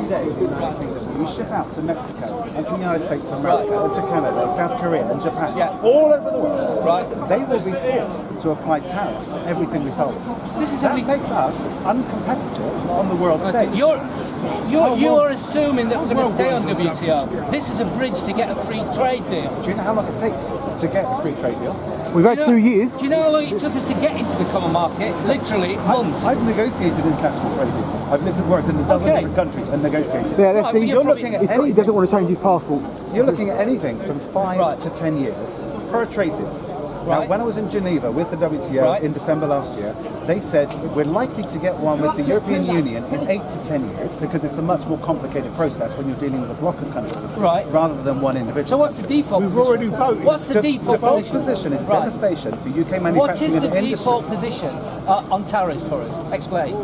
day in the United Kingdom, we ship out to Mexico and from the United States to America and to Canada, South Korea and Japan, all over the world. They will be forced to apply tariffs to everything we sell them. That makes us uncompetitive on the world stage. You're assuming that we're going to stay on WTO. This is a bridge to get a free trade deal. Do you know how long it takes to get a free trade deal? We've had 2 years. Do you know how long it took us to get into the common market? Literally months. I've negotiated international trade deals. I've lived and worked in a dozen different countries and negotiated. Yeah, that's You're looking at anything. He doesn't want to change his passport. You're looking at anything from 5 to 10 years per trade deal. Now, when I was in Geneva with the WTO in December last year, they said we're likely to get one with the European Union in 8 to 10 years because it's a much more complicated process when you're dealing with a block of countries rather than one individual. So what's the default position? We've already voted. What's the default position is devastation for UK manufacturing. What is the industry. default position on tariffs for us? Explain.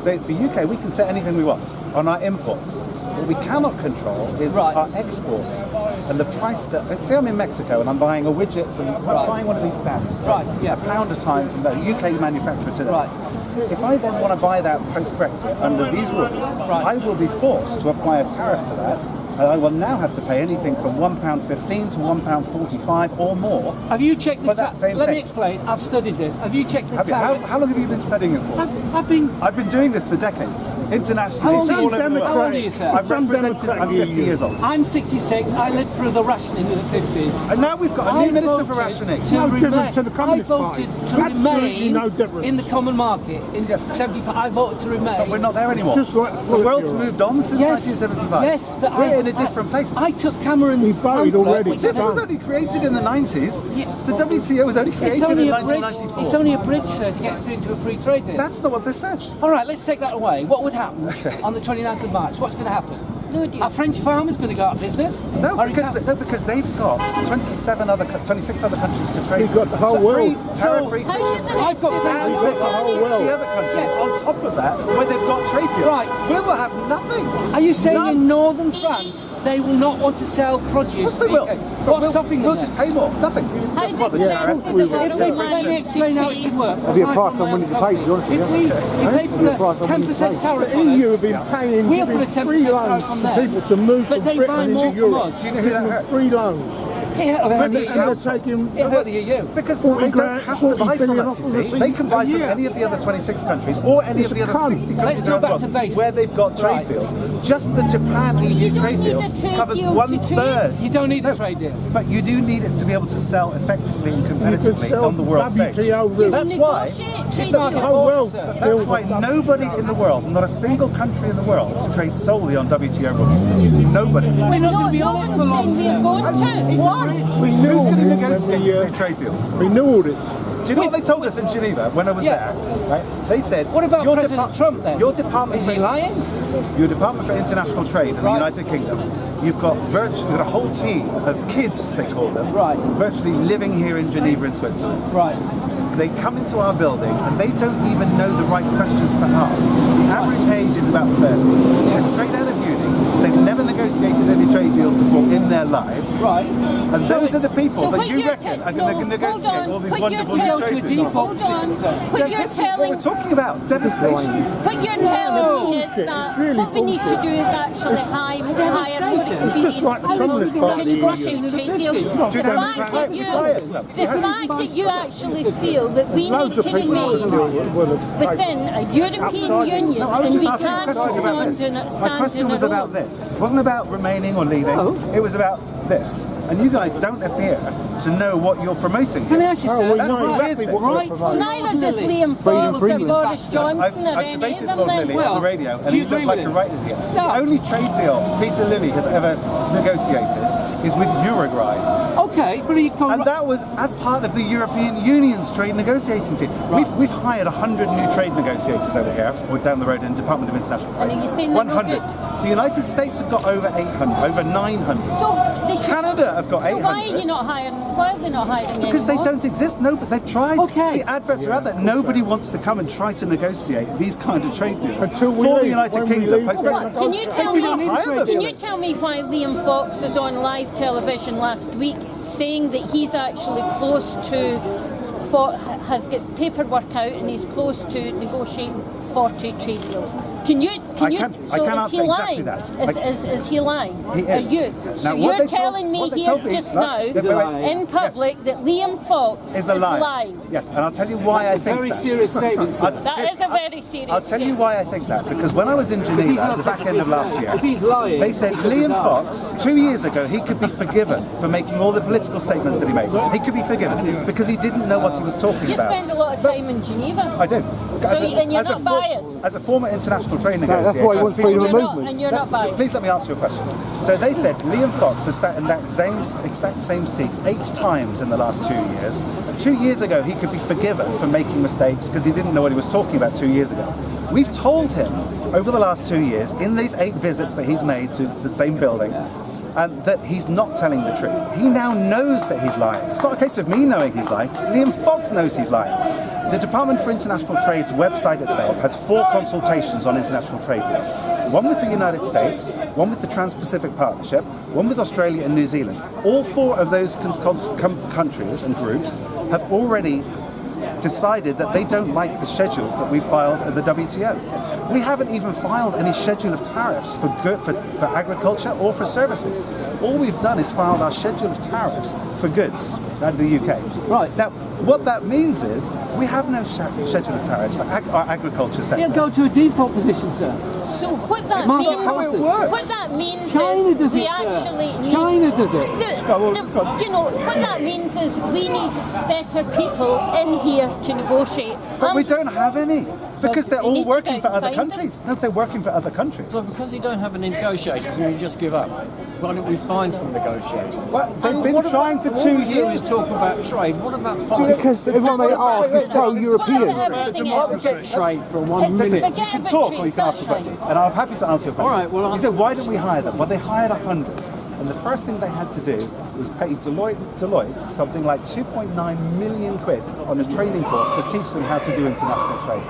The UK, we can set anything we want on our imports. What we cannot control is our exports and the price that. Say I'm in Mexico and I'm buying a widget from buying one of these stands for £1 a time from the UK manufacturer today. If I then want to buy that post-Brexit under these rules, I will be forced to apply a tariff to that. And I will now have to pay anything from £1.15 to £1.45 or more. Have you checked the tariff? Let me explain. I've studied this. Have you checked the tariff? How long have you been studying it for? I've been doing this for decades, internationally. How old are you, sir? I'm 50 years old. I'm 66. I lived through the rationing of the 50s. And now we've got a new minister for rationing. I voted to remain in the common market in 75. I voted to remain. But we're not there anymore. The world's moved on since 1975. Yes, but we're in a different place. I took Cameron's already. This was only created in the 90s. The WTO was only created in 1994. It's only a bridge, sir, to get us into a free trade deal. That's not what this says. All right, let's take that away. What would happen on the 29th of March? What's going to happen? Are French farmers going to go out of business? No, because they've got 26 other countries to trade. You've got the whole world. Tariff-free. I've got friends. They've got 60 other countries on top of that where they've got trade deals. Right. We will have nothing. Are you saying in northern France they will not want to sell produce? Yes, they will. What's stopping them? We'll just pay more. Nothing. Let me explain how it could work. There'll be a price on winning the trade, to be honest with you. If they put a 10% tariff on EU us, have been paying we'll put a 10% tariff on them. People to move but from they Britain buy into more from Europe. us. Do you know who that hurts? Free loans. It hurt the EU. Because they don't have to buy from us, you see. They can buy from any of the other 26 countries or any of the other 60 countries around the world where they've got trade deals. Just the Japan-EU trade deal covers 1/3. You don't need a trade deal. But you do need it to be able to sell effectively and competitively on the world stage. That's why That's why nobody in the world, not a single country in the world, trades solely on WTO rules. Nobody. We're not going to be on it for long, sir. We knew Who's all going to this negotiate trade deals? We knew all this. Do you know what they told us in Geneva when I was there? Right? They said, what about President Trump then? Your department is he lying? Your Department for International Trade in the United Kingdom, you've got a whole team of kids, they call them, virtually living here in Geneva in Switzerland. They come into our building and they don't even know the right questions to ask. The average age is about 30. They're straight out of uni. They've never negotiated any trade deals before in their lives. And those are the people that you reckon are going to negotiate all these wonderful new trade deals. This is what we're talking about, devastation. What you're telling me is that what we need to do is actually hire more It's just like the Communist Party. to negotiate trade deals. The fact that you actually feel that we need to remain within a European Union and we can't stand My question was about this. It wasn't about remaining or leaving. It was about this. And you guys don't appear to know what you're promoting. Can I ask you, sir? That's the weird thing. Well, neither does Liam Fox or Boris Johnson or I've any of debated them. Lord Lilly on the radio, and he looked like a right idiot. The only trade deal Peter Lilly has ever negotiated is with Uruguay. Okay, but and that was as part of the European Union's trade negotiating team. We've hired 100 new trade negotiators over here, or down the road in the Department of International Trade. And are you saying they're 100. The United States have got over 800, over 900. Canada have got 800. So why are you not hiring? Why are they not hiring Because anymore? they don't exist. No, but they've tried. The adverts are out there. Nobody wants to come and try to negotiate these kind of trade deals for the United Kingdom. Can you tell me why Liam Fox is on live television last week saying that he's actually close to, has got paperwork out and he's close to negotiating 40 trade deals? Can you? I can't So is answer he exactly lying? that. Is he lying? He is. Are you? Now, So what you're they told- telling me what they here told me just last- now wait. in public that Liam Fox Is a lie. lying. Yes, and I'll tell you why I think Very that. serious statement, sir. That is a very serious. I'll tell you why I think that, because when I was in Geneva at the back end of last year, If he's lying, they said Liam Fox, 2 years ago, he could be forgiven for making all the political statements that he makes. He could be forgiven because he didn't know what he was talking You about. spend a lot of time in Geneva. I do. Then you're not biased. As a former international trade that's negotiator, why he wants freedom of movement. And you're not biased. Please let me answer your question. So they said Liam Fox has sat in that exact same seat 8 times in the last 2 years. 2 years ago, he could be forgiven for making mistakes because he didn't know what he was talking about 2 years ago. We've told him over the last 2 years, in these 8 visits that he's made to the same building, that he's not telling the truth. He now knows that he's lying. It's not a case of me knowing he's lying. Liam Fox knows he's lying. The Department for International Trade's website itself has 4 consultations on international trade deals. One with the United States, one with the Trans-Pacific Partnership, one with Australia and New Zealand. All 4 of those countries and groups have already decided that they don't like the schedules that we filed at the WTO. We haven't even filed any schedule of tariffs for agriculture or for services. All we've done is filed our schedule of tariffs for goods out of the UK. Right. Now, what that means is we have no schedule of tariffs for our agriculture sector. he'll go to a default position, sir. So what that Mark, means, how it works. what that means China is does we it, actually sir. need. China does it. You know what that means is we need better people in here to negotiate. But we don't have any. Because they're You need all to working go for other find them. countries. No, they're working for other countries. Well, because you don't have any negotiators and you just give up. Why don't we find some negotiators? Well, they've And been what trying about- for 2 all we do years. is talk about trade. What about politics? Because everyone they ask is pro-European. Everything else. Trade for 1 It's- minute. forget You can about talk trade, or you can ask the that's right. questions. And I'm happy to answer your question. All right, well, you said, why didn't we hire them? Well, they hired 100. And the first thing they had to do was pay Deloitte something like 2.9 million quid on a training course to teach them how to do international trade.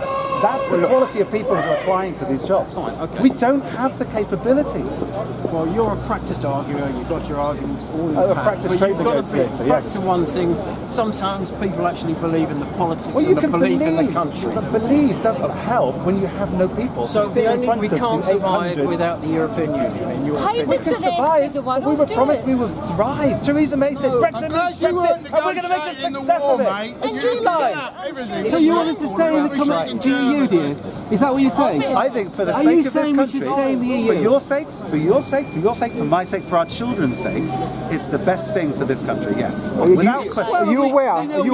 That's the quality of people who are applying for these jobs. Fine, okay. We don't have the capabilities. Well, you're a practiced arguer. You've got your arguments all in I'm a pack. practiced But trade you've got to be negotiator, yes. to one thing. Sometimes people actually believe in the politics Well, you and the can belief in the believe, country. but believe doesn't help when you have no people. So to sit in front we of can't the survive 800. without the European Union, in your How opinion. We does can the rest survive. of the world We were do promised it? we would thrive. Theresa May said Brexit, Because you Brexit, weren't and we're going to make a negotiating the success war, of it. mate. And You she did lied. that. Everything. So you want us to stay in the EU, do you? Is that what you're saying? I think for the Are sake you of this saying we country, should stay in the EU? for your sake, for my sake, for our children's sakes, it's the best thing for this country, yes. Without question. Are you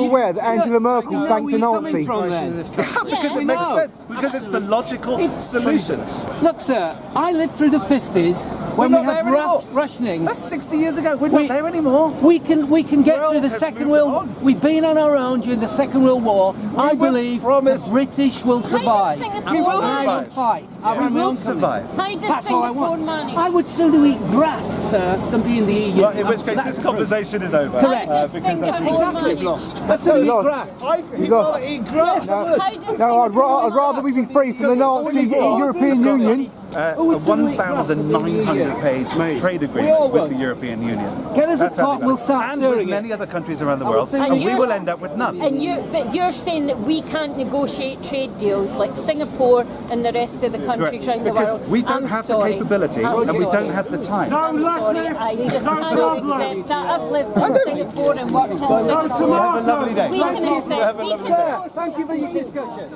aware that Angela Merkel thanked a Nazi? Because it makes sense. Because it's the logical solution. Look, sir, I lived through the 50s when We're we not had there anymore. rationing. That's 60 years ago. We're not there anymore. We can get World through the has Second moved World. on. We've been on our own during the Second World War. I were believe the promised- British will survive. Singapore We will And I will survive. fight. I We will will come. survive. How does That's all I Singapore want. manage? I would sooner eat grass, sir, than be in the EU. Well, in which case, That's this the truth. conversation is over. Correct. How does Because that's Singapore Exactly. manage? Lost. Absolutely lost. grass. You'd lost. rather eat grass. How does No, I'd Singapore rather we be free from the Nazi European Union. A 1,900-page trade agreement with the European Union. Get us a That's how pot, they we'll got it. start And with stirring many it. other countries around the world, And and we you're- will end up with none. But you're saying that we can't negotiate trade deals like Singapore and the rest of the countries around the Because world. we don't I'm have sorry. the capability I'm and we sorry. don't have the time. I'm sorry, I just cannot accept that. I've lived in Singapore and worked in Singapore. Have a lovely day. We can accept, Have a we lovely can day. negotiate. Thank you for your discussion.